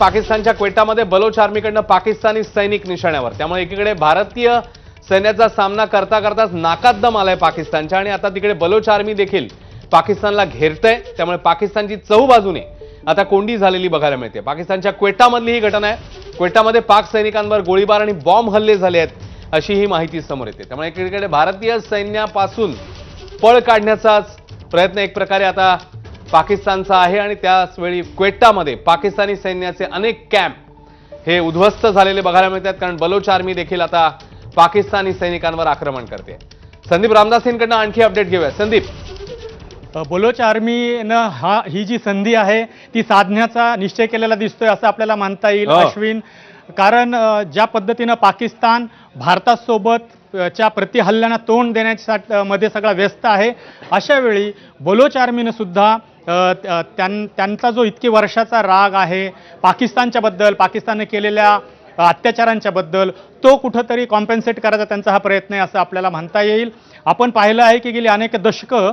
पाकिस्तानच्या क्वेटामध्ये बलोच आर्मीकडनं पाकिस्तानी सैनिक निशाण्यावर। त्यामुळे एकीकडे भारतीय सैन्याचा सामना करता करताच नाकात दम आलाय पाकिस्तानच्या आणि आता तिकडे बलोच आर्मी देखील पाकिस्तानला घेरतंय। त्यामुळे पाकिस्तानची चहूबाजूने आता कोंडी झालेली बघायला मिळते। पाकिस्तानच्या क्वेटामधली ही घटना आहे। क्वेटामध्ये पाक सैनिकांवर गोळीबार आणि बॉम्ब हल्ले झाले आहेत अशी ही माहिती समोर येते। त्यामुळे एकीकडे भारतीय सैन्यापासून पळ काढण्याचा प्रयत्न एक प्रकारे आता पाकिस्तानचा आहे आणि त्याच वेळी क्वेटामध्ये पाकिस्तानी सैन्याचे अनेक कॅम्प हे उद्ध्वस्त झालेले बघायला मिळतात, कारण बलोच आर्मी देखील आता पाकिस्तानी सैनिकांवर आक्रमण करते। संदीप रामदासींकडनं आणखी अपडेट घेऊया। संदीप, बलोच आर्मीनं ही जी संधी आहे ती साधण्याचा निश्चय केलेला दिसतोय असं आपल्याला म्हणता येईल अश्विन। कारण ज्या पद्धतीनं पाकिस्तान भारतासोबत च्या प्रतिहल्ल्यांना तोंड देण्याच्या मध्ये सगळा व्यस्त आहे, अशा वेळी बलोच आर्मीनं सुद्धा त्यांचा जो इतकी वर्षाचा राग आहे पाकिस्तानच्या बद्दल, पाकिस्तानने केलेल्या अत्याचारांच्या बद्दल, तो कुठंतरी कॉम्पेन्सेट करायचा त्यांचा हा प्रयत्न आहे असं आपल्याला म्हणता येईल। आपण पाहिलं आहे की गेली अनेक दशकं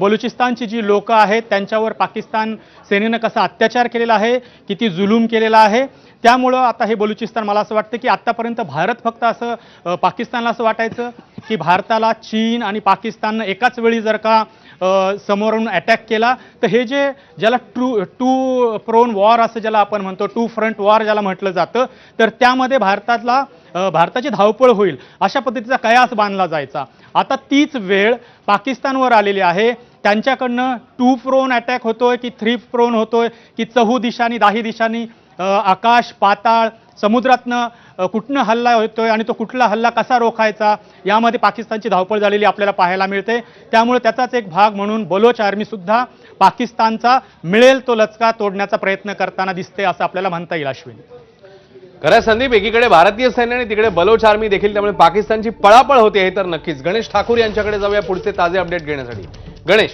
बलुचिस्तानची जी लोक आहेत त्यांच्यावर पाकिस्तान सेनेनं कसा अत्याचार केलेला आहे, किती जुलूम केलेला आहे। त्यामुळं आता हे बलुचिस्तान, मला असं वाटतं की आत्तापर्यंत भारत फक्त असं पाकिस्तानला असं वाटायचं की भारताला चीन आणि पाकिस्ताननं एकाच वेळी जर का समोरून अटॅक केला तर हे जे ज्याला टू फ्रंट वॉर असं ज्याला आपण म्हणतो, टू फ्रंट वॉर ज्याला म्हटलं जातं, तर त्यामध्ये भारताची धावपळ होईल अशा पद्धतीचा कयास बांधला जायचा। आता तीच वेळ पाकिस्तानवर आलेली आहे। त्यांच्याकडनं टू फ्रोन अटॅक होतोय की थ्री फ्रोन होतोय की चहू दिशांनी दाही दिशांनी, आकाश पाताळ समुद्रातनं कुठनं हल्ला होतोय आणि तो कुठला हल्ला कसा रोखायचा यामध्ये पाकिस्तानची धावपळ झालेली आपल्याला पाहायला मिळते। त्यामुळे त्याचाच एक भाग म्हणून बलोच आर्मी सुद्धा पाकिस्तानचा मिळेल तो लचका तोडण्याचा प्रयत्न करताना दिसते असं आपल्याला म्हणता येईल अश्विन। खरं संदीप, एकीकडे भारतीय सैन्य आणि तिकडे बलोच आर्मी देखील, त्यामुळे पाकिस्तानची पळापळ होते हे तर नक्कीच। गणेश ठाकूर यांच्याकडे जाऊया पुढचे ताजे अपडेट घेण्यासाठी। गणेश,